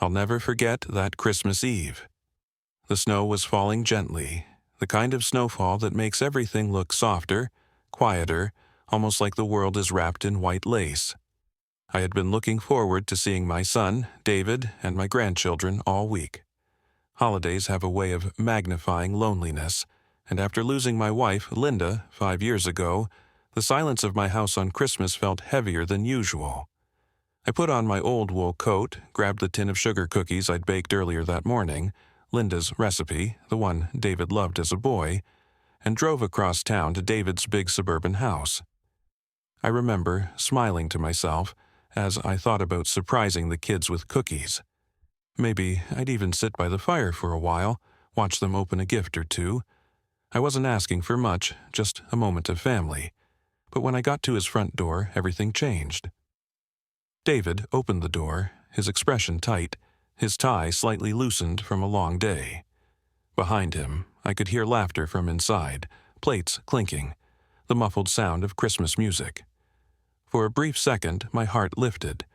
I'll never forget that Christmas Eve. The snow was falling gently, the kind of snowfall that makes everything look softer, quieter, almost like the world is wrapped in white lace. I had been looking forward to seeing my son, David, and my grandchildren all week. Holidays have a way of magnifying loneliness, and after losing my wife, Linda, 5 years ago, the silence of my house on Christmas felt heavier than usual. I put on my old wool coat, grabbed the tin of sugar cookies I'd baked earlier that morning, Linda's recipe, the one David loved as a boy, and drove across town to David's big suburban house. I remember smiling to myself as I thought about surprising the kids with cookies. Maybe I'd even sit by the fire for a while, watch them open a gift or two. I wasn't asking for much, just a moment of family. But when I got to his front door, everything changed. David opened the door, his expression tight, his tie slightly loosened from a long day. Behind him, I could hear laughter from inside, plates clinking, the muffled sound of Christmas music. For a brief second, my heart lifted.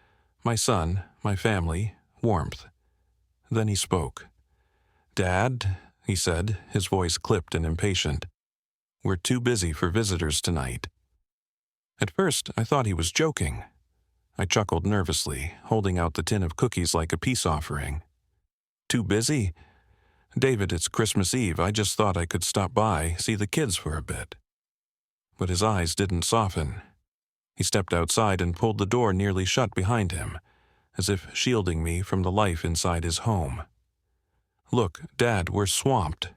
My son, my family, warmth. Then he spoke. "Dad," he said, his voice clipped and impatient, "we're too busy for visitors tonight." At first, I thought he was joking. I chuckled nervously, holding out the tin of cookies like a peace offering. "Too busy? David, it's Christmas Eve. I just thought I could stop by, see the kids for a bit." But his eyes didn't soften. He stepped outside and pulled the door nearly shut behind him, as if shielding me from the life inside his home. "Look, Dad, we're swamped.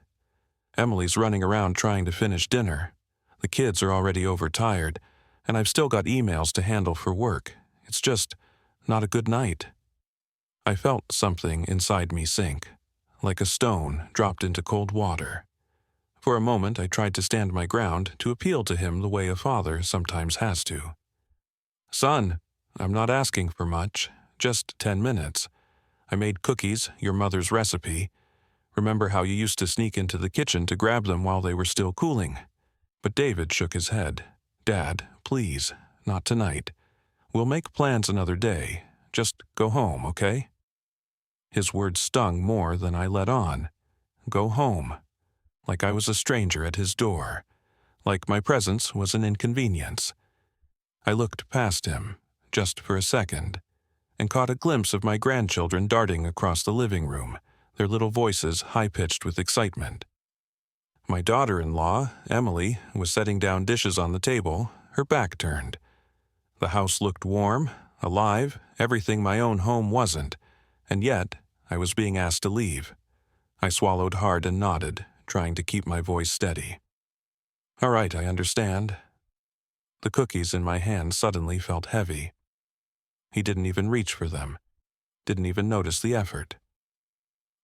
Emily's running around trying to finish dinner. The kids are already overtired, and I've still got emails to handle for work. It's just not a good night." I felt something inside me sink, like a stone dropped into cold water. For a moment I tried to stand my ground, to appeal to him the way a father sometimes has to. "Son, I'm not asking for much, just 10 minutes. I made cookies, your mother's recipe. Remember how you used to sneak into the kitchen to grab them while they were still cooling?" But David shook his head. "Dad, please, not tonight. We'll make plans another day. Just go home, okay?" His words stung more than I let on. Go home. Like I was a stranger at his door. Like my presence was an inconvenience. I looked past him, just for a second, and caught a glimpse of my grandchildren darting across the living room, their little voices high-pitched with excitement. My daughter-in-law, Emily, was setting down dishes on the table, her back turned. The house looked warm, alive, everything my own home wasn't, and yet I was being asked to leave. I swallowed hard and nodded, trying to keep my voice steady. "All right, I understand." The cookies in my hand suddenly felt heavy. He didn't even reach for them, didn't even notice the effort.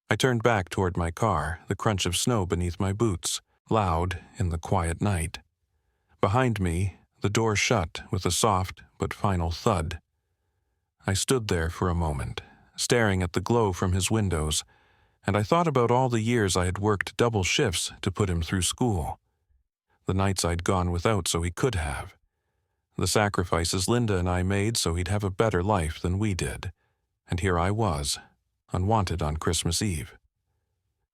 I turned back toward my car, the crunch of snow beneath my boots, loud in the quiet night. Behind me, the door shut with a soft but final thud. I stood there for a moment, staring at the glow from his windows, and I thought about all the years I had worked double shifts to put him through school. The nights I'd gone without so he could have. The sacrifices Linda and I made so he'd have a better life than we did. And here I was, unwanted on Christmas Eve.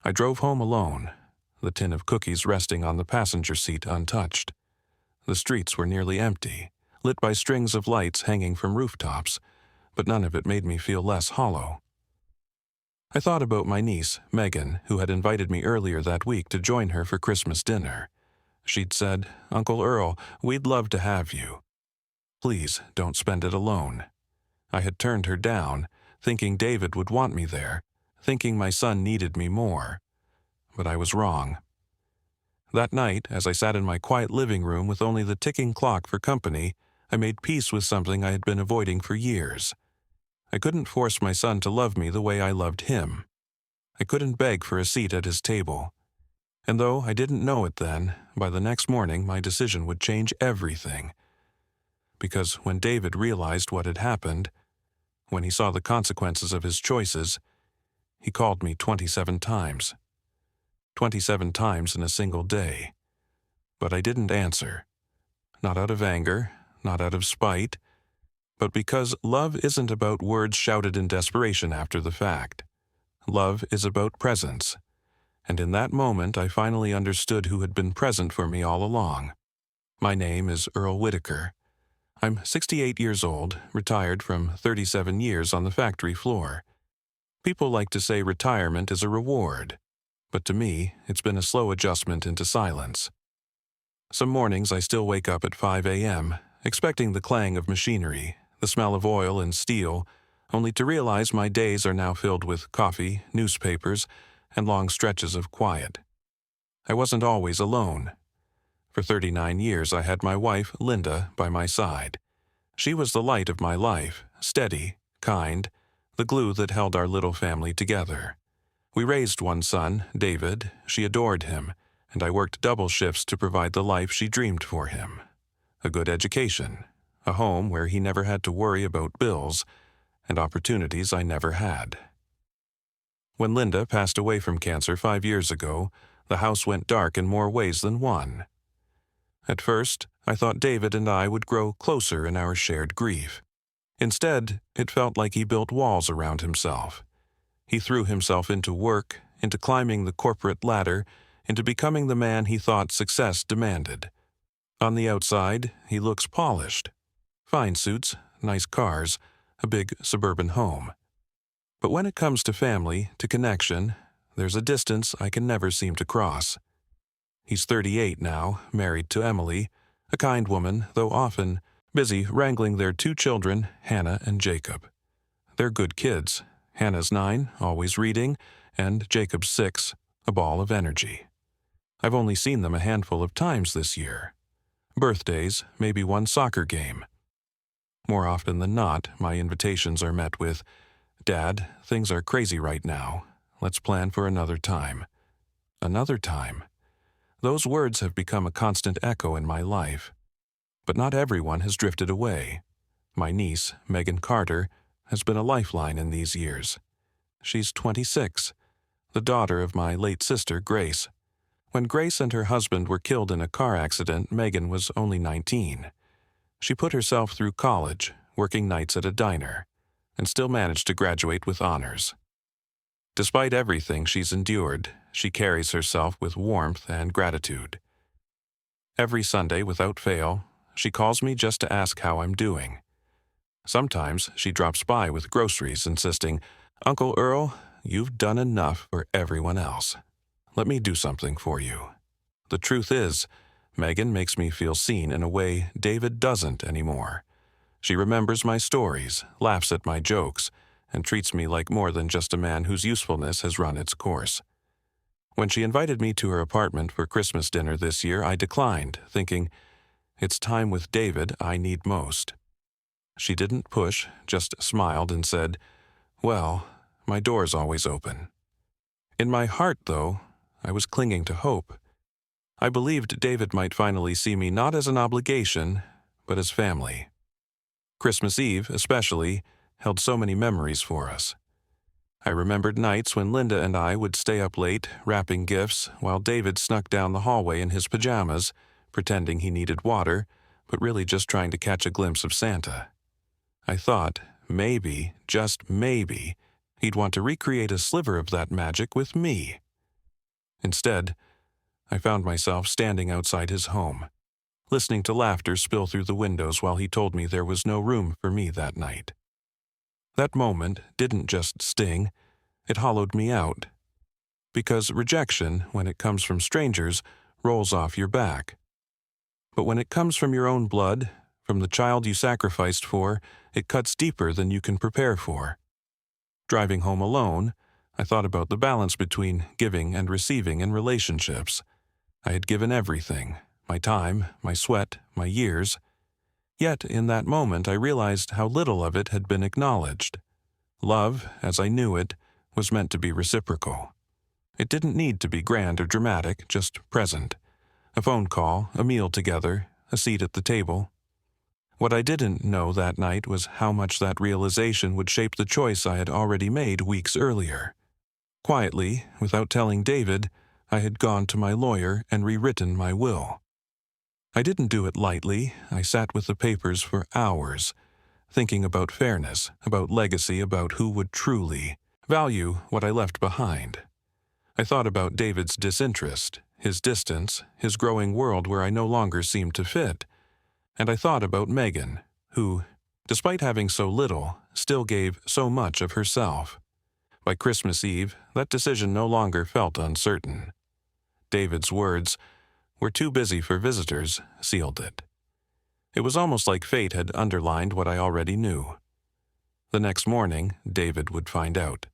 I drove home alone, the tin of cookies resting on the passenger seat untouched. The streets were nearly empty, lit by strings of lights hanging from rooftops, but none of it made me feel less hollow. I thought about my niece, Megan, who had invited me earlier that week to join her for Christmas dinner. She'd said, "Uncle Earl, we'd love to have you. Please don't spend it alone." I had turned her down, thinking David would want me there, thinking my son needed me more. But I was wrong. That night, as I sat in my quiet living room with only the ticking clock for company, I made peace with something I had been avoiding for years. I couldn't force my son to love me the way I loved him. I couldn't beg for a seat at his table. And though I didn't know it then, by the next morning my decision would change everything. Because when David realized what had happened, when he saw the consequences of his choices, he called me 27 times. 27 times in a single day. But I didn't answer. Not out of anger, not out of spite, but because love isn't about words shouted in desperation after the fact. Love is about presence. And in that moment, I finally understood who had been present for me all along. My name is Earl Whitaker. I'm 68 years old, retired from 37 years on the factory floor. People like to say retirement is a reward, but to me, it's been a slow adjustment into silence. Some mornings I still wake up at 5 a.m., expecting the clang of machinery, the smell of oil and steel, only to realize my days are now filled with coffee, newspapers, and long stretches of quiet. I wasn't always alone. For 39 years I had my wife, Linda, by my side. She was the light of my life, steady, kind, the glue that held our little family together. We raised one son, David. She adored him, and I worked double shifts to provide the life she dreamed for him. A good education, a home where he never had to worry about bills, and opportunities I never had. When Linda passed away from cancer 5 years ago, the house went dark in more ways than one. At first, I thought David and I would grow closer in our shared grief. Instead, it felt like he built walls around himself. He threw himself into work, into climbing the corporate ladder, into becoming the man he thought success demanded. On the outside, he looks polished. Fine suits, nice cars, a big suburban home. But when it comes to family, to connection, there's a distance I can never seem to cross. He's 38 now, married to Emily, a kind woman, though often busy wrangling their 2 children, Hannah and Jacob. They're good kids. Hannah's 9, always reading, and Jacob's 6, a ball of energy. I've only seen them a handful of times this year. Birthdays, maybe one soccer game. More often than not, my invitations are met with, "Dad, things are crazy right now. Let's plan for another time." Another time. Those words have become a constant echo in my life. But not everyone has drifted away. My niece, Megan Carter, has been a lifeline in these years. She's 26, the daughter of my late sister, Grace. When Grace and her husband were killed in a car accident, Megan was only 19. She put herself through college, working nights at a diner, and still managed to graduate with honors. Despite everything she's endured, she carries herself with warmth and gratitude. Every Sunday, without fail, she calls me just to ask how I'm doing. Sometimes she drops by with groceries, insisting, "Uncle Earl, you've done enough for everyone else. Let me do something for you." The truth is, Megan makes me feel seen in a way David doesn't anymore. She remembers my stories, laughs at my jokes, and treats me like more than just a man whose usefulness has run its course. When she invited me to her apartment for Christmas dinner this year, I declined, thinking, it's time with David I need most. She didn't push, just smiled and said, "Well, my door's always open." In my heart, though, I was clinging to hope. I believed David might finally see me not as an obligation, but as family. Christmas Eve, especially, held so many memories for us. I remembered nights when Linda and I would stay up late, wrapping gifts, while David snuck down the hallway in his pajamas, pretending he needed water, but really just trying to catch a glimpse of Santa. I thought, maybe, just maybe, he'd want to recreate a sliver of that magic with me. Instead, I found myself standing outside his home, listening to laughter spill through the windows while he told me there was no room for me that night. That moment didn't just sting, it hollowed me out. Because rejection, when it comes from strangers, rolls off your back. But when it comes from your own blood, from the child you sacrificed for, it cuts deeper than you can prepare for. Driving home alone, I thought about the balance between giving and receiving in relationships. I had given everything, my time, my sweat, my years. Yet, in that moment, I realized how little of it had been acknowledged. Love, as I knew it, was meant to be reciprocal. It didn't need to be grand or dramatic, just present. A phone call, a meal together, a seat at the table. What I didn't know that night was how much that realization would shape the choice I had already made weeks earlier. Quietly, without telling David, I had gone to my lawyer and rewritten my will. I didn't do it lightly. I sat with the papers for hours. thinking about fairness, about legacy, about who would truly value what I left behind. I thought about David's disinterest, his distance, his growing world where I no longer seemed to fit. And I thought about Megan, who, despite having so little, still gave so much of herself. By Christmas Eve, that decision no longer felt uncertain. David's words, "We're too busy for visitors," sealed it. It was almost like fate had underlined what I already knew. The next morning, David would find out.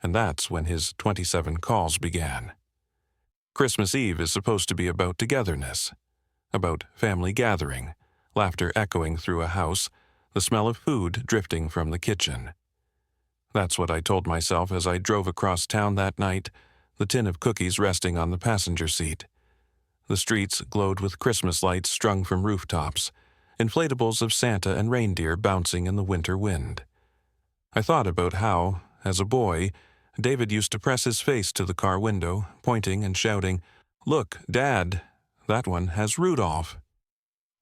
And that's when his 27 calls began. Christmas Eve is supposed to be about togetherness, about family gathering, laughter echoing through a house, the smell of food drifting from the kitchen. That's what I told myself as I drove across town that night, the tin of cookies resting on the passenger seat. The streets glowed with Christmas lights strung from rooftops, inflatables of Santa and reindeer bouncing in the winter wind. I thought about how, as a boy, David used to press his face to the car window, pointing and shouting, "Look, Dad, that one has Rudolph."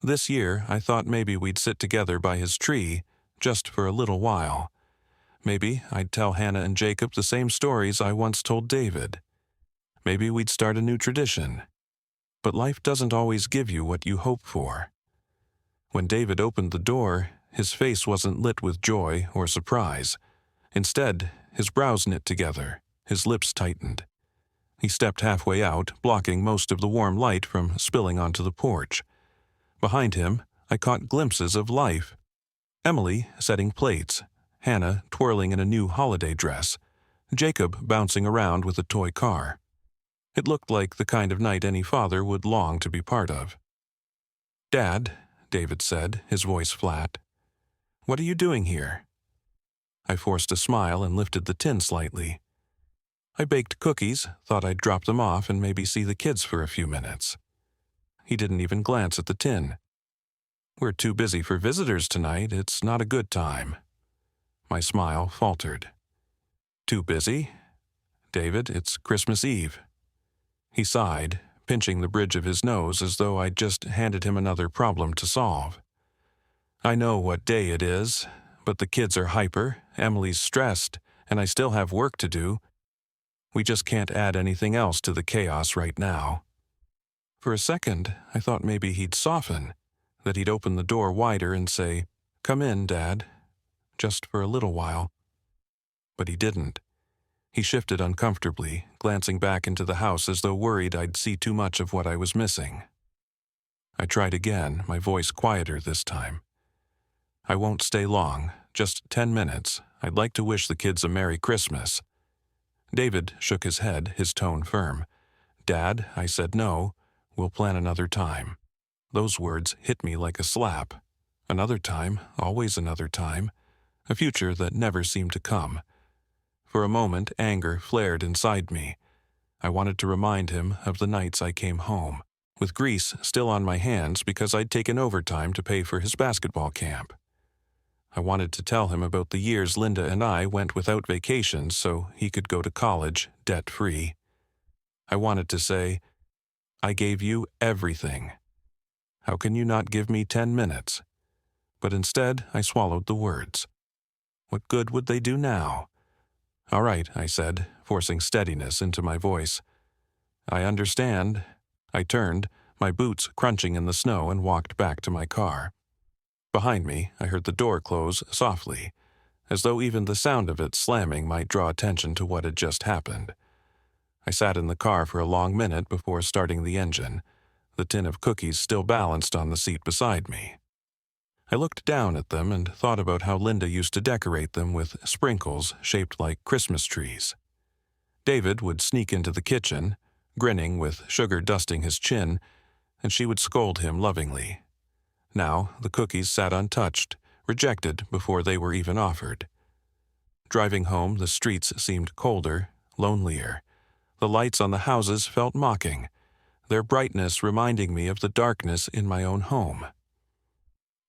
This year, I thought maybe we'd sit together by his tree, just for a little while. Maybe I'd tell Hannah and Jacob the same stories I once told David. Maybe we'd start a new tradition. But life doesn't always give you what you hope for. When David opened the door, his face wasn't lit with joy or surprise. Instead, his brows knit together, his lips tightened. He stepped halfway out, blocking most of the warm light from spilling onto the porch. Behind him, I caught glimpses of life. Emily setting plates, Hannah twirling in a new holiday dress, Jacob bouncing around with a toy car. It looked like the kind of night any father would long to be part of. "Dad," David said, his voice flat, "what are you doing here?" I forced a smile and lifted the tin slightly. "I baked cookies, thought I'd drop them off and maybe see the kids for a few minutes." He didn't even glance at the tin. "We're too busy for visitors tonight. It's not a good time." My smile faltered. "Too busy? David, it's Christmas Eve." He sighed, pinching the bridge of his nose as though I'd just handed him another problem to solve. "I know what day it is, but the kids are hyper, Emily's stressed, and I still have work to do. We just can't add anything else to the chaos right now." For a second, I thought maybe he'd soften, that he'd open the door wider and say, "Come in, Dad, just for a little while." But he didn't. He shifted uncomfortably, glancing back into the house as though worried I'd see too much of what I was missing. I tried again, my voice quieter this time. "I won't stay long, just 10 minutes. I'd like to wish the kids a Merry Christmas." David shook his head, his tone firm. "Dad," I said, "no. We'll plan another time." Those words hit me like a slap. Another time, always another time. A future that never seemed to come. For a moment, anger flared inside me. I wanted to remind him of the nights I came home, with grease still on my hands because I'd taken overtime to pay for his basketball camp. I wanted to tell him about the years Linda and I went without vacations so he could go to college, debt-free. I wanted to say, "I gave you everything. How can you not give me 10 minutes? But instead, I swallowed the words. What good would they do now? "All right," I said, forcing steadiness into my voice. "I understand." I turned, my boots crunching in the snow, and walked back to my car. Behind me, I heard the door close softly, as though even the sound of it slamming might draw attention to what had just happened. I sat in the car for a long minute before starting the engine, the tin of cookies still balanced on the seat beside me. I looked down at them and thought about how Linda used to decorate them with sprinkles shaped like Christmas trees. David would sneak into the kitchen, grinning with sugar dusting his chin, and she would scold him lovingly. Now the cookies sat untouched, rejected before they were even offered. Driving home, the streets seemed colder, lonelier. The lights on the houses felt mocking, their brightness reminding me of the darkness in my own home.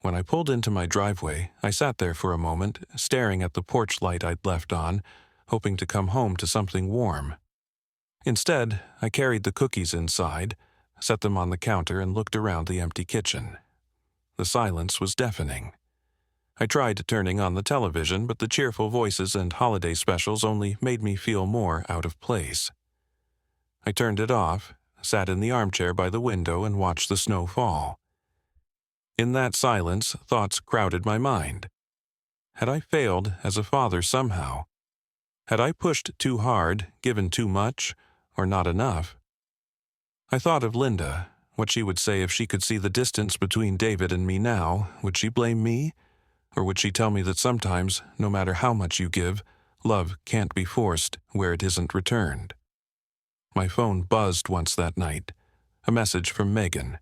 When I pulled into my driveway, I sat there for a moment, staring at the porch light I'd left on, hoping to come home to something warm. Instead, I carried the cookies inside, set them on the counter, and looked around the empty kitchen. The silence was deafening. I tried turning on the television, but the cheerful voices and holiday specials only made me feel more out of place. I turned it off, sat in the armchair by the window, and watched the snow fall. In that silence, thoughts crowded my mind. Had I failed as a father somehow? Had I pushed too hard, given too much, or not enough? I thought of Linda, what she would say if she could see the distance between David and me now. Would she blame me? Or would she tell me that sometimes, no matter how much you give, love can't be forced where it isn't returned? My phone buzzed once that night. A message from Megan.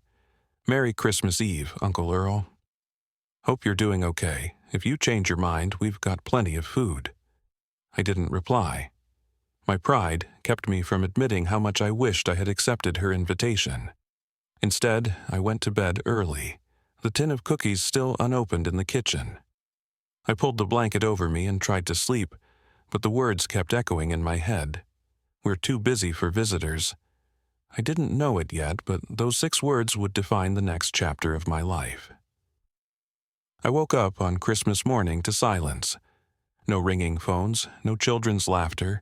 "Merry Christmas Eve, Uncle Earl. Hope you're doing okay. If you change your mind, we've got plenty of food." I didn't reply. My pride kept me from admitting how much I wished I had accepted her invitation. Instead, I went to bed early, the tin of cookies still unopened in the kitchen. I pulled the blanket over me and tried to sleep, but the words kept echoing in my head. "We're too busy for visitors." I didn't know it yet, but those 6 words would define the next chapter of my life. I woke up on Christmas morning to silence. No ringing phones, no children's laughter,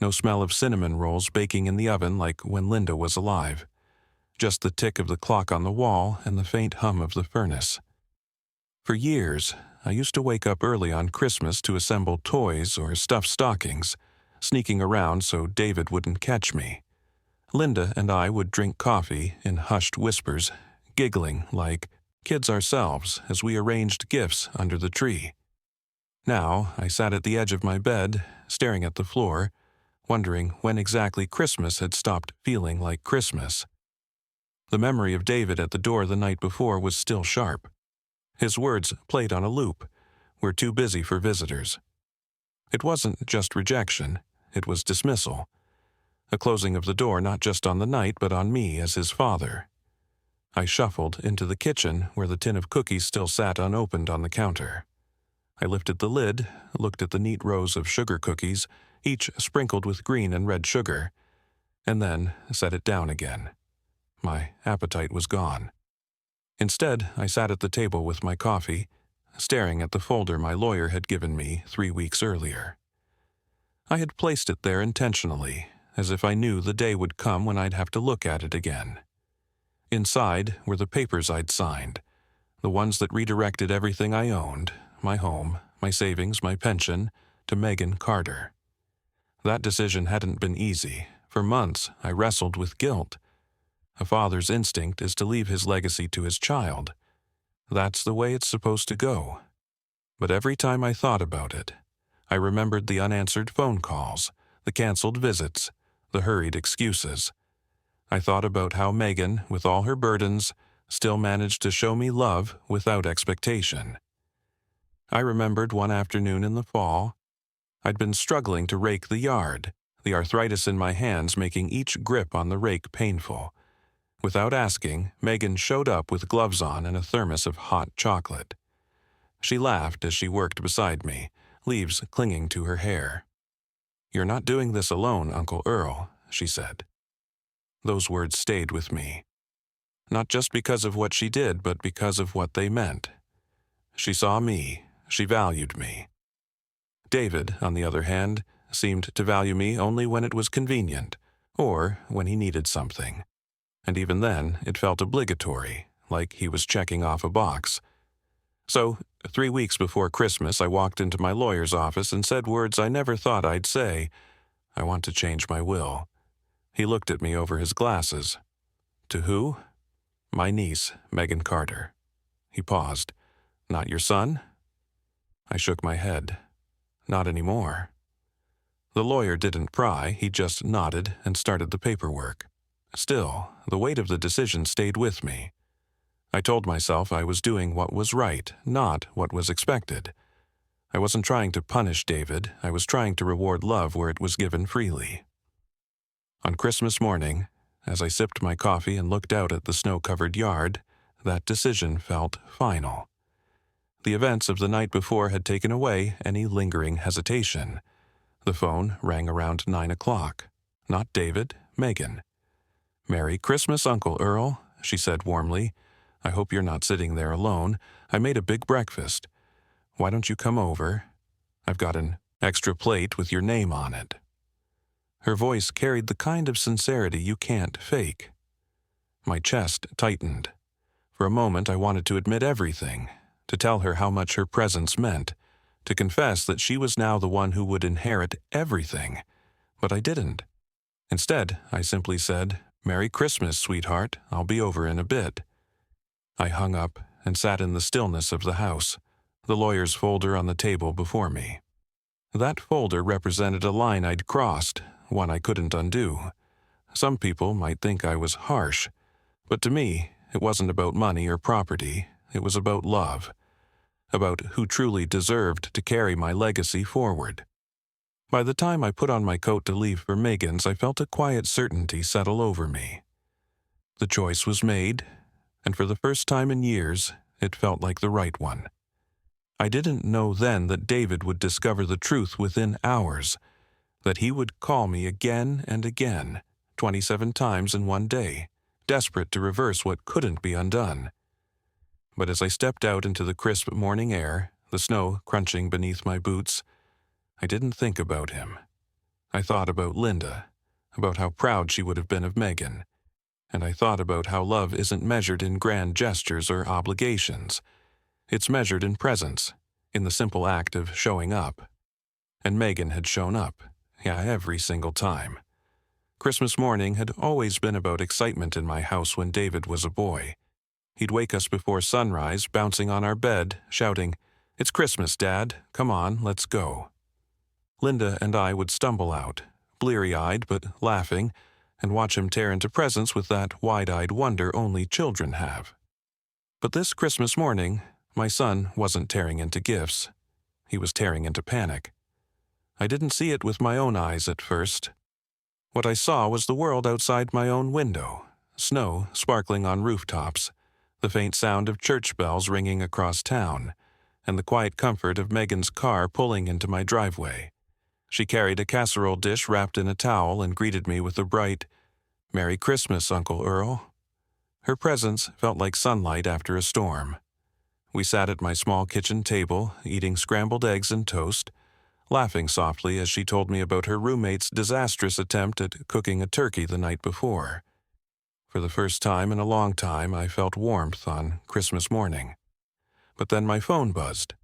no smell of cinnamon rolls baking in the oven like when Linda was alive. Just the tick of the clock on the wall and the faint hum of the furnace. For years, I used to wake up early on Christmas to assemble toys or stuffed stockings, sneaking around so David wouldn't catch me. Linda and I would drink coffee in hushed whispers, giggling like kids ourselves as we arranged gifts under the tree. Now I sat at the edge of my bed, staring at the floor, wondering when exactly Christmas had stopped feeling like Christmas. The memory of David at the door the night before was still sharp. His words played on a loop. "We're too busy for visitors." It wasn't just rejection, it was dismissal. A closing of the door not just on the night but on me as his father. I shuffled into the kitchen where the tin of cookies still sat unopened on the counter. I lifted the lid, looked at the neat rows of sugar cookies, each sprinkled with green and red sugar, and then set it down again. My appetite was gone. Instead, I sat at the table with my coffee, staring at the folder my lawyer had given me 3 weeks earlier. I had placed it there intentionally, as if I knew the day would come when I'd have to look at it again. Inside were the papers I'd signed, the ones that redirected everything I owned, my home, my savings, my pension, to Megan Carter. That decision hadn't been easy. For months, I wrestled with guilt. A father's instinct is to leave his legacy to his child. That's the way it's supposed to go. But every time I thought about it, I remembered the unanswered phone calls, the canceled visits, the hurried excuses. I thought about how Megan, with all her burdens, still managed to show me love without expectation. I remembered one afternoon in the fall. I'd been struggling to rake the yard, the arthritis in my hands making each grip on the rake painful. Without asking, Megan showed up with gloves on and a thermos of hot chocolate. She laughed as she worked beside me, leaves clinging to her hair. "You're not doing this alone, Uncle Earl," she said. Those words stayed with me. Not just because of what she did, but because of what they meant. She saw me. She valued me. David, on the other hand, seemed to value me only when it was convenient, or when he needed something. And even then, it felt obligatory, like he was checking off a box. So, 3 weeks before Christmas, I walked into my lawyer's office and said words I never thought I'd say. "I want to change my will." He looked at me over his glasses. "To who?" "My niece, Megan Carter." He paused. "Not your son?" I shook my head. "Not anymore." The lawyer didn't pry, he just nodded and started the paperwork. Still, the weight of the decision stayed with me. I told myself I was doing what was right, not what was expected. I wasn't trying to punish David, I was trying to reward love where it was given freely. On Christmas morning, as I sipped my coffee and looked out at the snow-covered yard, that decision felt final. The events of the night before had taken away any lingering hesitation. The phone rang around 9 o'clock. Not David, Megan. "Merry Christmas, Uncle Earl," she said warmly. "I hope you're not sitting there alone. I made a big breakfast." Why don't you come over? I've got an extra plate with your name on it." Her voice carried the kind of sincerity you can't fake. My chest tightened. For a moment I wanted to admit everything, to tell her how much her presence meant, to confess that she was now the one who would inherit everything. But I didn't. Instead, I simply said, "Merry Christmas, sweetheart. I'll be over in a bit." I hung up and sat in the stillness of the house, the lawyer's folder on the table before me. That folder represented a line I'd crossed, one I couldn't undo. Some people might think I was harsh, but to me, it wasn't about money or property. It was about love, about who truly deserved to carry my legacy forward. By the time I put on my coat to leave for Megan's, I felt a quiet certainty settle over me. The choice was made, and for the first time in years, it felt like the right one. I didn't know then that David would discover the truth within hours, that he would call me again and again, 27 times in one day, desperate to reverse what couldn't be undone. But as I stepped out into the crisp morning air, the snow crunching beneath my boots, I didn't think about him. I thought about Linda, about how proud she would have been of Megan, and I thought about how love isn't measured in grand gestures or obligations. It's measured in presence, in the simple act of showing up. And Megan had shown up, every single time. Christmas morning had always been about excitement in my house when David was a boy. He'd wake us before sunrise, bouncing on our bed, shouting, "It's Christmas, Dad. Come on, let's go." Linda and I would stumble out, bleary-eyed but laughing, and watch him tear into presents with that wide-eyed wonder only children have. But this Christmas morning, my son wasn't tearing into gifts. He was tearing into panic. I didn't see it with my own eyes at first. What I saw was the world outside my own window, snow sparkling on rooftops, the faint sound of church bells ringing across town, and the quiet comfort of Megan's car pulling into my driveway. She carried a casserole dish wrapped in a towel and greeted me with a bright, "Merry Christmas, Uncle Earl." Her presence felt like sunlight after a storm. We sat at my small kitchen table, eating scrambled eggs and toast, laughing softly as she told me about her roommate's disastrous attempt at cooking a turkey the night before. For the first time in a long time, I felt warmth on Christmas morning. But then my phone buzzed.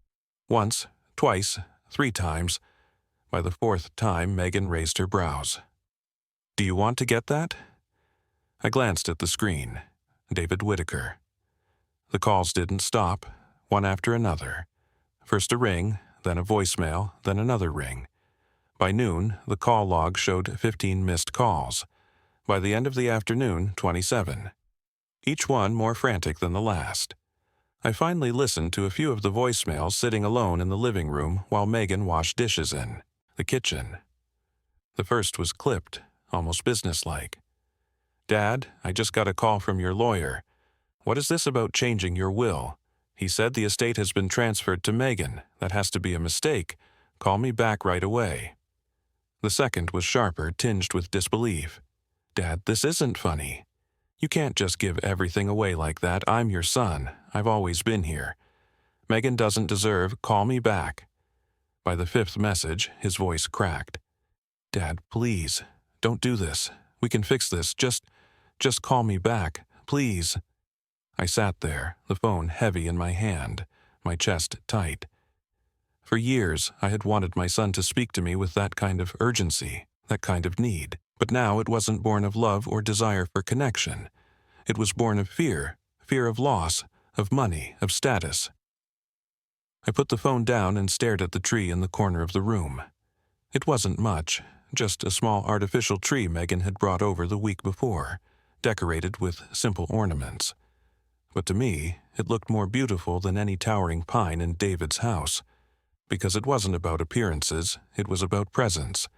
Once, twice, 3 times. By the 4th time, Megan raised her brows. "Do you want to get that?" I glanced at the screen. David Whitaker. The calls didn't stop, one after another. First a ring, then a voicemail, then another ring. By noon, the call log showed 15 missed calls. By the end of the afternoon, 27. Each one more frantic than the last. I finally listened to a few of the voicemails sitting alone in the living room while Megan washed dishes in the kitchen. The first was clipped, almost businesslike. "Dad, I just got a call from your lawyer. What is this about changing your will? He said the estate has been transferred to Megan. That has to be a mistake. Call me back right away." The second was sharper, tinged with disbelief. "Dad, this isn't funny. You can't just give everything away like that. I'm your son. I've always been here. Megan doesn't deserve. Call me back." By the 5th message, his voice cracked. "Dad, please, don't do this. We can fix this. Just call me back, please." I sat there, the phone heavy in my hand, my chest tight. For years, I had wanted my son to speak to me with that kind of urgency, that kind of need. But now it wasn't born of love or desire for connection. It was born of fear of loss, of money, of status. I put the phone down and stared at the tree in the corner of the room. It wasn't much, just a small artificial tree Megan had brought over the week before, decorated with simple ornaments. But to me, it looked more beautiful than any towering pine in David's house, because it wasn't about appearances, it was about presence.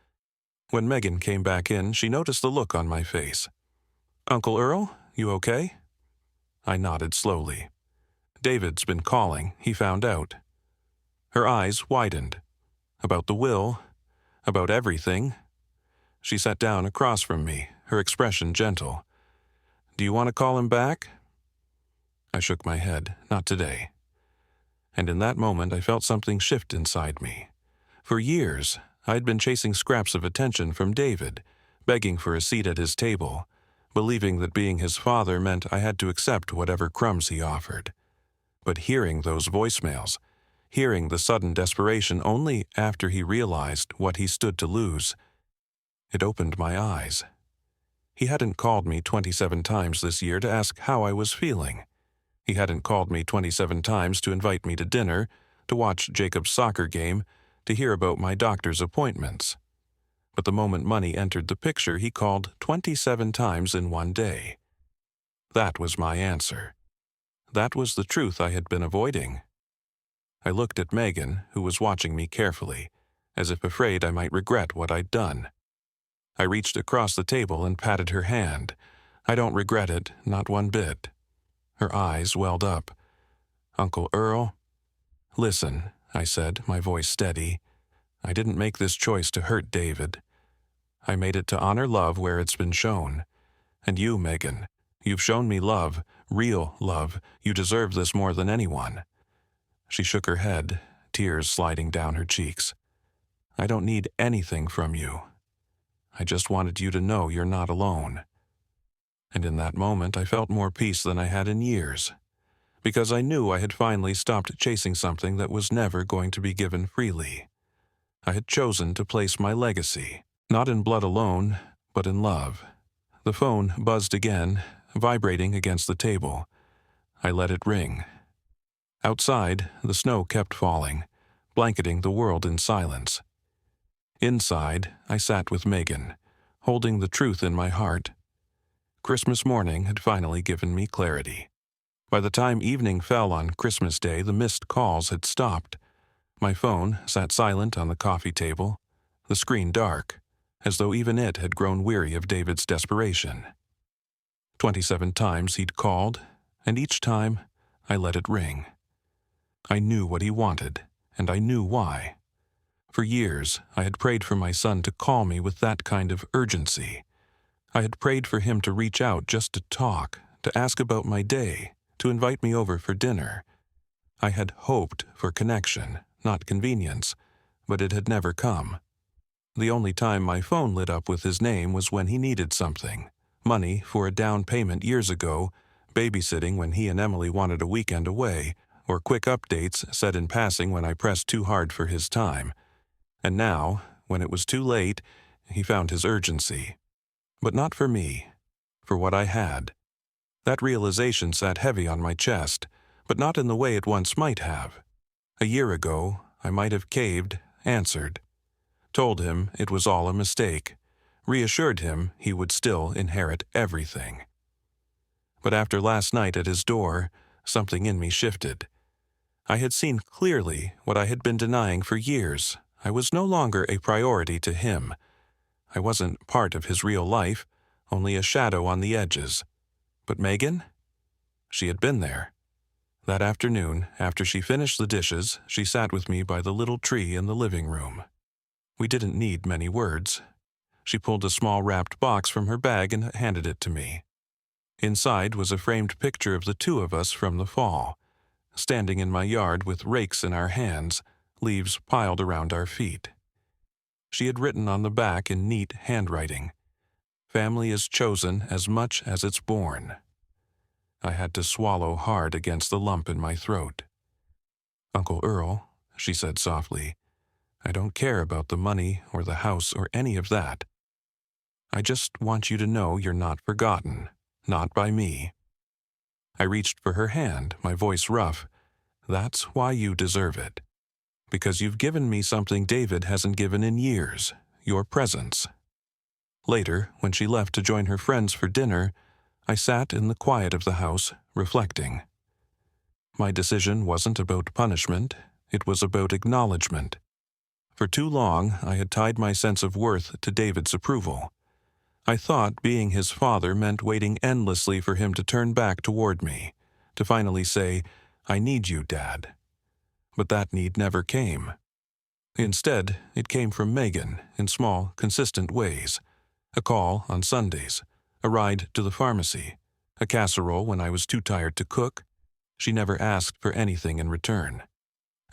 When Megan came back in, she noticed the look on my face. "Uncle Earl, you okay?" I nodded slowly. "David's been calling, he found out." Her eyes widened. "About the will? About everything?" She sat down across from me, her expression gentle. "Do you want to call him back?" I shook my head. "Not today." And in that moment I felt something shift inside me. For years, I had been chasing scraps of attention from David, begging for a seat at his table, believing that being his father meant I had to accept whatever crumbs he offered. But hearing those voicemails, hearing the sudden desperation only after he realized what he stood to lose, it opened my eyes. He hadn't called me 27 times this year to ask how I was feeling. He hadn't called me 27 times to invite me to dinner, to watch Jacob's soccer game, to hear about my doctor's appointments. But the moment money entered the picture, he called 27 times in one day. That was my answer. That was the truth I had been avoiding. I looked at Megan, who was watching me carefully, as if afraid I might regret what I'd done. I reached across the table and patted her hand. I don't regret it, not one bit. Her eyes welled up. "Uncle Earl?" "Listen," I said, my voice steady. "I didn't make this choice to hurt David. I made it to honor love where it's been shown. And you, Megan, you've shown me love, real love. You deserve this more than anyone." She shook her head, tears sliding down her cheeks. "I don't need anything from you. I just wanted you to know you're not alone." And in that moment I felt more peace than I had in years, because I knew I had finally stopped chasing something that was never going to be given freely. I had chosen to place my legacy, not in blood alone, but in love. The phone buzzed again, vibrating against the table. I let it ring. Outside, the snow kept falling, blanketing the world in silence. Inside, I sat with Megan, holding the truth in my heart. Christmas morning had finally given me clarity. By the time evening fell on Christmas Day, the missed calls had stopped. My phone sat silent on the coffee table, the screen dark, as though even it had grown weary of David's desperation. 27 times he'd called, and each time I let it ring. I knew what he wanted, and I knew why. For years, I had prayed for my son to call me with that kind of urgency. I had prayed for him to reach out just to talk, to ask about my day, to invite me over for dinner. I had hoped for connection, not convenience, but it had never come. The only time my phone lit up with his name was when he needed something: money for a down payment years ago, babysitting when he and Emily wanted a weekend away, or quick updates said in passing when I pressed too hard for his time. And now, when it was too late, he found his urgency. But not for me, for what I had. That realization sat heavy on my chest, but not in the way it once might have. A year ago, I might have caved, answered, told him it was all a mistake, reassured him he would still inherit everything. But after last night at his door, something in me shifted. I had seen clearly what I had been denying for years. I was no longer a priority to him. I wasn't part of his real life, only a shadow on the edges. But Megan? She had been there. That afternoon, after she finished the dishes, she sat with me by the little tree in the living room. We didn't need many words. She pulled a small wrapped box from her bag and handed it to me. Inside was a framed picture of the two of us from the fall, standing in my yard with rakes in our hands, leaves piled around our feet. She had written on the back in neat handwriting, "Family is chosen as much as it's born." I had to swallow hard against the lump in my throat. "Uncle Earl," she said softly, "I don't care about the money or the house or any of that. I just want you to know you're not forgotten, not by me." I reached for her hand, my voice rough. "That's why you deserve it. Because you've given me something David hasn't given in years, your presence." Later, when she left to join her friends for dinner, I sat in the quiet of the house, reflecting. My decision wasn't about punishment, it was about acknowledgement. For too long, I had tied my sense of worth to David's approval. I thought being his father meant waiting endlessly for him to turn back toward me, to finally say, "I need you, Dad." But that need never came. Instead, it came from Megan in small, consistent ways. A call on Sundays, a ride to the pharmacy, a casserole when I was too tired to cook. She never asked for anything in return.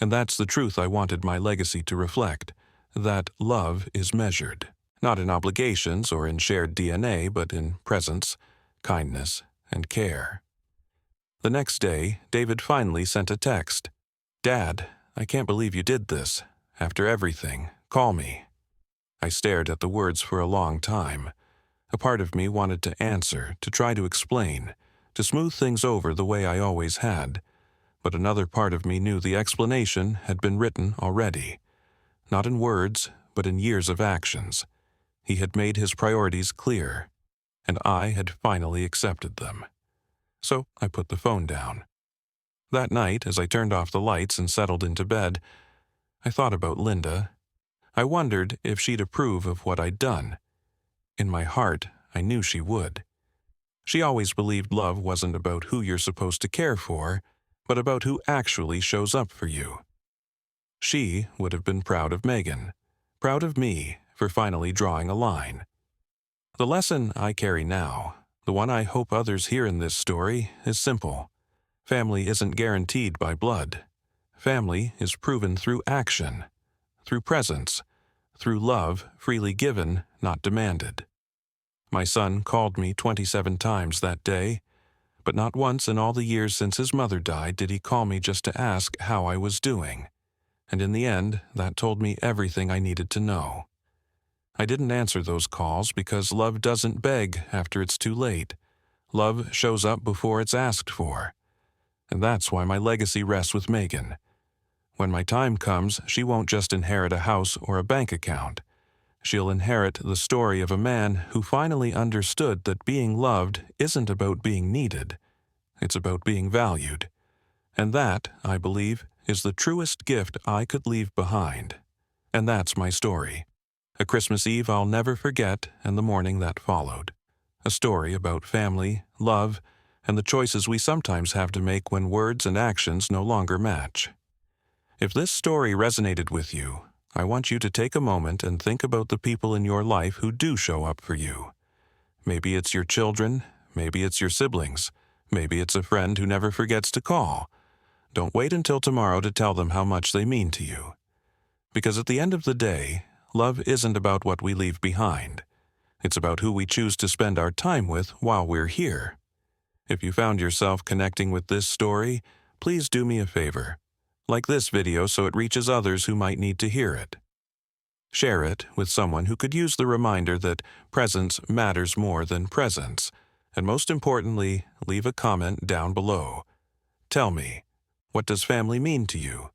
And that's the truth I wanted my legacy to reflect, that love is measured, not in obligations or in shared DNA, but in presence, kindness, and care. The next day, David finally sent a text. "Dad, I can't believe you did this. After everything, call me." I stared at the words for a long time. A part of me wanted to answer, to try to explain, to smooth things over the way I always had. But another part of me knew the explanation had been written already. Not in words, but in years of actions. He had made his priorities clear, and I had finally accepted them. So I put the phone down. That night, as I turned off the lights and settled into bed, I thought about Linda. I wondered if she'd approve of what I'd done. In my heart, I knew she would. She always believed love wasn't about who you're supposed to care for, but about who actually shows up for you. She would have been proud of Megan, proud of me for finally drawing a line. The lesson I carry now, the one I hope others hear in this story, is simple. Family isn't guaranteed by blood. Family is proven through action, through presence, through love freely given, not demanded. My son called me 27 times that day, but not once in all the years since his mother died did he call me just to ask how I was doing. And in the end, that told me everything I needed to know. I didn't answer those calls because love doesn't beg after it's too late. Love shows up before it's asked for. And that's why my legacy rests with Megan. When my time comes, she won't just inherit a house or a bank account. She'll inherit the story of a man who finally understood that being loved isn't about being needed. It's about being valued. And that, I believe, is the truest gift I could leave behind. And that's my story. A Christmas Eve I'll never forget and the morning that followed. A story about family, love, and the choices we sometimes have to make when words and actions no longer match. If this story resonated with you, I want you to take a moment and think about the people in your life who do show up for you. Maybe it's your children, maybe it's your siblings, maybe it's a friend who never forgets to call. Don't wait until tomorrow to tell them how much they mean to you. Because at the end of the day, love isn't about what we leave behind. It's about who we choose to spend our time with while we're here. If you found yourself connecting with this story, please do me a favor. Like this video so it reaches others who might need to hear it. Share it with someone who could use the reminder that presence matters more than presence. And most importantly, leave a comment down below. Tell me, what does family mean to you?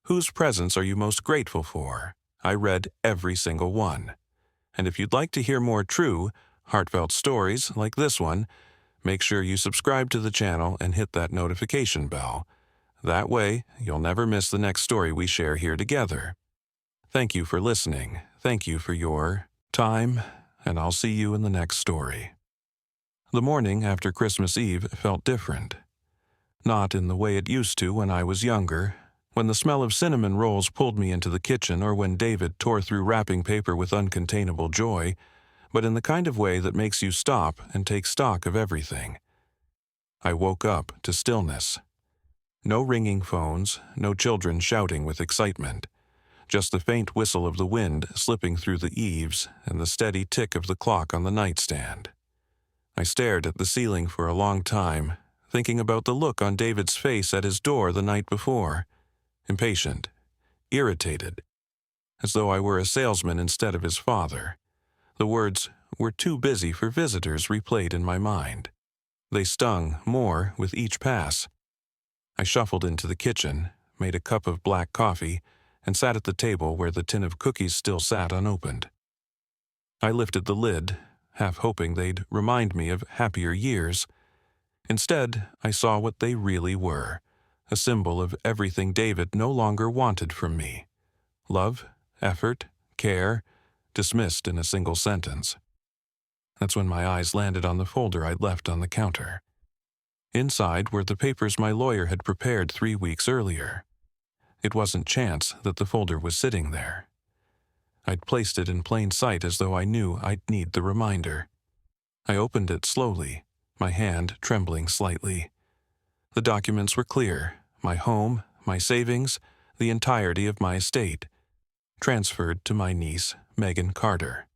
Whose presence are you most grateful for? I read every single one. And if you'd like to hear more true, heartfelt stories like this one, make sure you subscribe to the channel and hit that notification bell. That way, you'll never miss the next story we share here together. Thank you for listening. Thank you for your time, and I'll see you in the next story. The morning after Christmas Eve felt different. Not in the way it used to when I was younger, when the smell of cinnamon rolls pulled me into the kitchen or when David tore through wrapping paper with uncontainable joy, but in the kind of way that makes you stop and take stock of everything. I woke up to stillness. No ringing phones, no children shouting with excitement. Just the faint whistle of the wind slipping through the eaves and the steady tick of the clock on the nightstand. I stared at the ceiling for a long time, thinking about the look on David's face at his door the night before. Impatient, irritated, as though I were a salesman instead of his father. The words, "we're too busy for visitors," replayed in my mind. They stung more with each pass. I shuffled into the kitchen, made a cup of black coffee, and sat at the table where the tin of cookies still sat unopened. I lifted the lid, half hoping they'd remind me of happier years. Instead, I saw what they really were, a symbol of everything David no longer wanted from me. Love, effort, care, dismissed in a single sentence. That's when my eyes landed on the folder I'd left on the counter. Inside were the papers my lawyer had prepared 3 weeks earlier. It wasn't chance that the folder was sitting there. I'd placed it in plain sight as though I knew I'd need the reminder. I opened it slowly, my hand trembling slightly. The documents were clear: my home, my savings, the entirety of my estate, transferred to my niece, Megan Carter.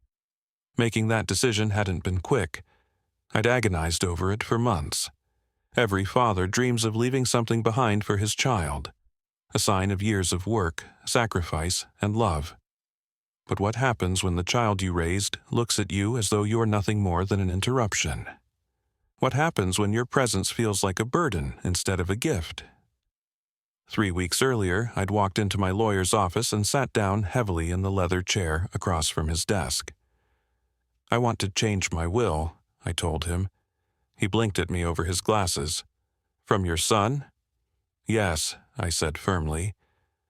Making that decision hadn't been quick. I'd agonized over it for months. Every father dreams of leaving something behind for his child, a sign of years of work, sacrifice, and love. But what happens when the child you raised looks at you as though you're nothing more than an interruption? What happens when your presence feels like a burden instead of a gift? 3 weeks earlier, I'd walked into my lawyer's office and sat down heavily in the leather chair across from his desk. "I want to change my will," I told him. He blinked at me over his glasses. "From your son?" "Yes," I said firmly.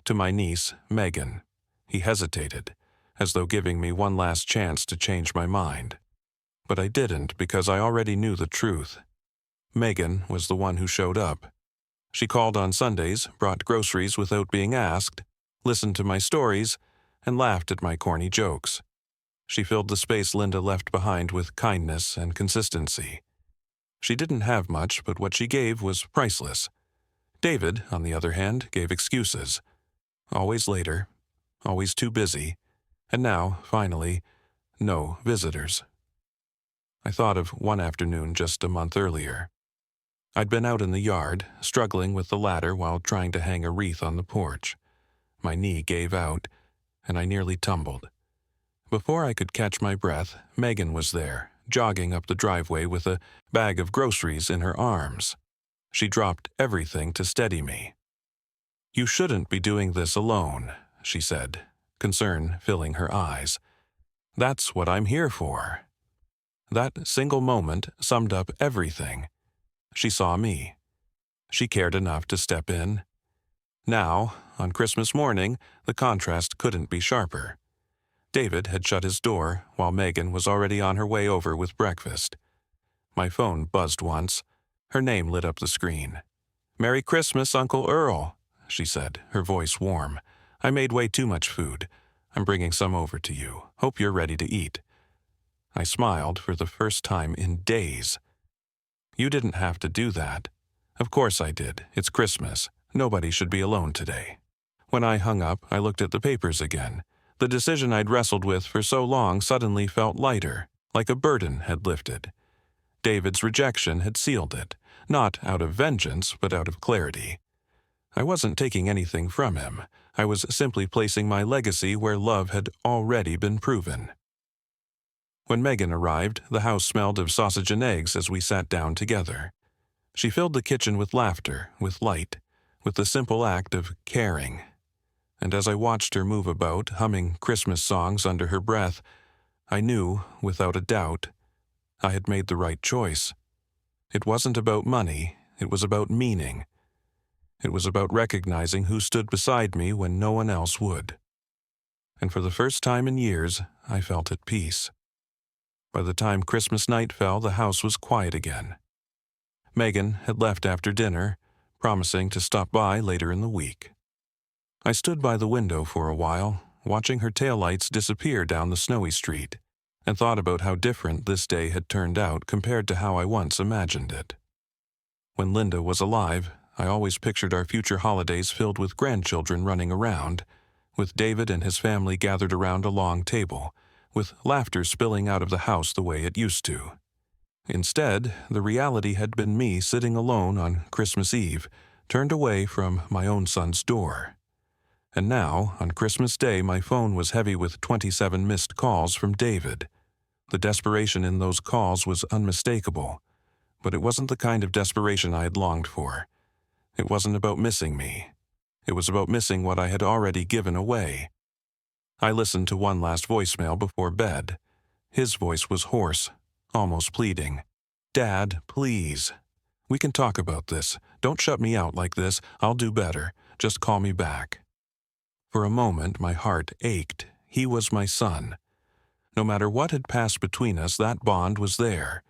"To my niece, Megan." He hesitated, as though giving me one last chance to change my mind. But I didn't, because I already knew the truth. Megan was the one who showed up. She called on Sundays, brought groceries without being asked, listened to my stories, and laughed at my corny jokes. She filled the space Linda left behind with kindness and consistency. She didn't have much, but what she gave was priceless. David, on the other hand, gave excuses. Always later, always too busy, and now, finally, no visitors. I thought of one afternoon just a month earlier. I'd been out in the yard, struggling with the ladder while trying to hang a wreath on the porch. My knee gave out, and I nearly tumbled. Before I could catch my breath, Megan was there, jogging up the driveway with a bag of groceries in her arms. She dropped everything to steady me. "You shouldn't be doing this alone," she said, concern filling her eyes. "That's what I'm here for." That single moment summed up everything. She saw me. She cared enough to step in. Now, on Christmas morning, the contrast couldn't be sharper. David had shut his door while Megan was already on her way over with breakfast. My phone buzzed once. Her name lit up the screen. "Merry Christmas, Uncle Earl," she said, her voice warm. "I made way too much food. I'm bringing some over to you. Hope you're ready to eat." I smiled for the first time in days. "You didn't have to do that." "Of course I did. It's Christmas. Nobody should be alone today." When I hung up, I looked at the papers again. The decision I'd wrestled with for so long suddenly felt lighter, like a burden had lifted. David's rejection had sealed it, not out of vengeance, but out of clarity. I wasn't taking anything from him. I was simply placing my legacy where love had already been proven. When Megan arrived, the house smelled of sausage and eggs as we sat down together. She filled the kitchen with laughter, with light, with the simple act of caring. And as I watched her move about, humming Christmas songs under her breath, I knew, without a doubt, I had made the right choice. It wasn't about money, it was about meaning. It was about recognizing who stood beside me when no one else would. And for the first time in years, I felt at peace. By the time Christmas night fell, the house was quiet again. Megan had left after dinner, promising to stop by later in the week. I stood by the window for a while, watching her taillights disappear down the snowy street, and thought about how different this day had turned out compared to how I once imagined it. When Linda was alive, I always pictured our future holidays filled with grandchildren running around, with David and his family gathered around a long table, with laughter spilling out of the house the way it used to. Instead, the reality had been me sitting alone on Christmas Eve, turned away from my own son's door. And now, on Christmas Day, my phone was heavy with 27 missed calls from David. The desperation in those calls was unmistakable, but it wasn't the kind of desperation I had longed for. It wasn't about missing me. It was about missing what I had already given away. I listened to one last voicemail before bed. His voice was hoarse, almost pleading. "Dad, please. We can talk about this. Don't shut me out like this. I'll do better. Just call me back." For a moment, my heart ached. He was my son. No matter what had passed between us, that bond was there.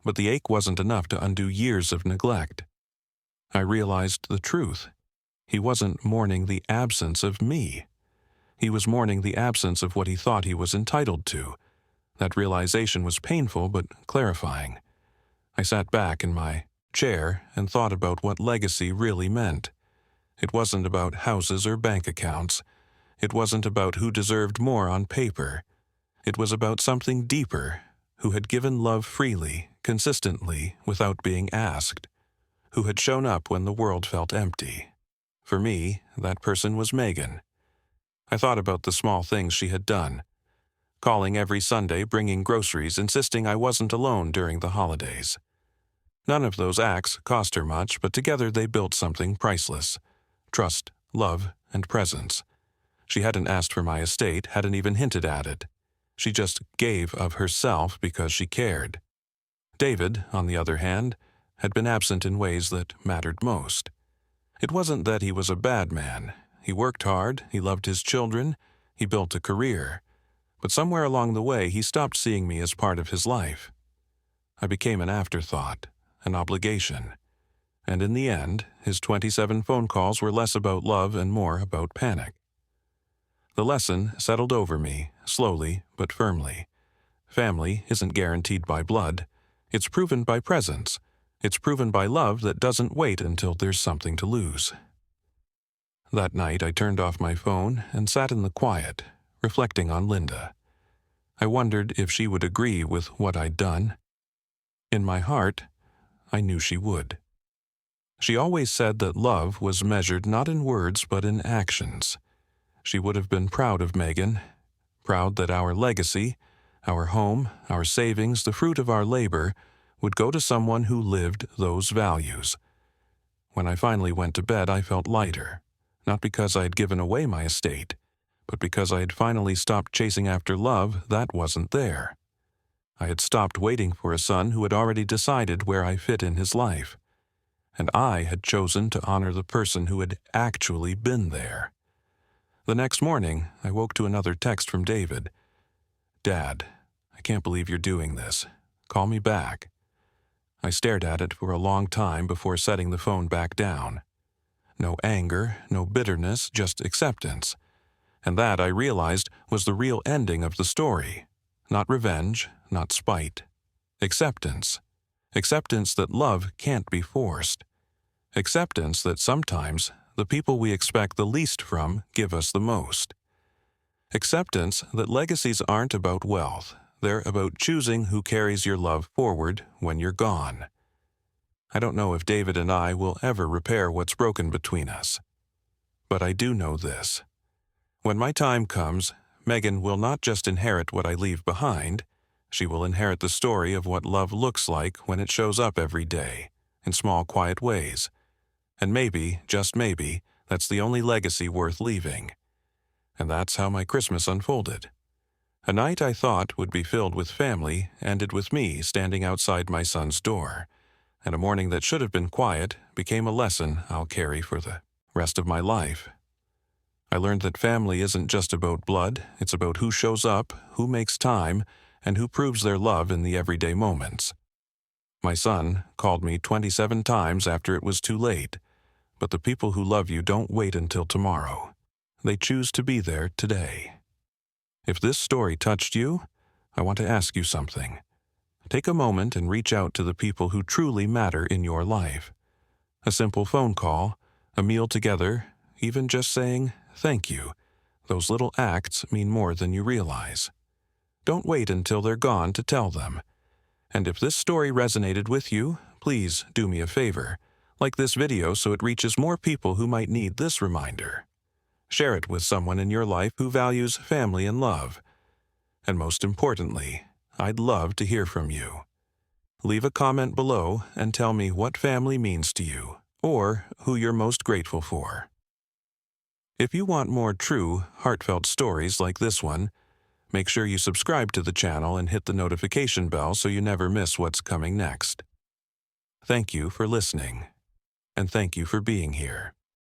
But the ache wasn't enough to undo years of neglect. I realized the truth. He wasn't mourning the absence of me. He was mourning the absence of what he thought he was entitled to. That realization was painful but clarifying. I sat back in my chair and thought about what legacy really meant. It wasn't about houses or bank accounts. It wasn't about who deserved more on paper. It was about something deeper, who had given love freely, consistently, without being asked, who had shown up when the world felt empty. For me, that person was Megan. I thought about the small things she had done. Calling every Sunday, bringing groceries, insisting I wasn't alone during the holidays. None of those acts cost her much, but together they built something priceless. Trust, love, and presence. She hadn't asked for my estate, hadn't even hinted at it. She just gave of herself because she cared. David, on the other hand, had been absent in ways that mattered most. It wasn't that he was a bad man. He worked hard, he loved his children, he built a career. But somewhere along the way, he stopped seeing me as part of his life. I became an afterthought, an obligation. And in the end, his 27 phone calls were less about love and more about panic. The lesson settled over me, slowly but firmly. Family isn't guaranteed by blood. It's proven by presence. It's proven by love that doesn't wait until there's something to lose. That night, I turned off my phone and sat in the quiet, reflecting on Linda. I wondered if she would agree with what I'd done. In my heart, I knew she would. She always said that love was measured not in words but in actions. She would have been proud of Megan, proud that our legacy, our home, our savings, the fruit of our labor, would go to someone who lived those values. When I finally went to bed, I felt lighter, not because I had given away my estate, but because I had finally stopped chasing after love that wasn't there. I had stopped waiting for a son who had already decided where I fit in his life, and I had chosen to honor the person who had actually been there. The next morning, I woke to another text from David. "Dad, I can't believe you're doing this. Call me back." I stared at it for a long time before setting the phone back down. No anger, no bitterness, just acceptance. And that, I realized, was the real ending of the story. Not revenge, not spite. Acceptance. Acceptance that love can't be forced. Acceptance that sometimes the people we expect the least from give us the most. Acceptance that legacies aren't about wealth. They're about choosing who carries your love forward when you're gone. I don't know if David and I will ever repair what's broken between us. But I do know this. When my time comes, Megan will not just inherit what I leave behind. She will inherit the story of what love looks like when it shows up every day, in small, quiet ways. And maybe, just maybe, that's the only legacy worth leaving. And that's how my Christmas unfolded. A night I thought would be filled with family ended with me standing outside my son's door, and a morning that should have been quiet became a lesson I'll carry for the rest of my life. I learned that family isn't just about blood, it's about who shows up, who makes time, and who proves their love in the everyday moments. My son called me 27 times after it was too late, but the people who love you don't wait until tomorrow. They choose to be there today. If this story touched you, I want to ask you something. Take a moment and reach out to the people who truly matter in your life. A simple phone call, a meal together, even just saying thank you. Those little acts mean more than you realize. Don't wait until they're gone to tell them. And if this story resonated with you, please do me a favor. Like this video so it reaches more people who might need this reminder. Share it with someone in your life who values family and love. And most importantly, I'd love to hear from you. Leave a comment below and tell me what family means to you, or who you're most grateful for. If you want more true, heartfelt stories like this one, make sure you subscribe to the channel and hit the notification bell so you never miss what's coming next. Thank you for listening, and thank you for being here.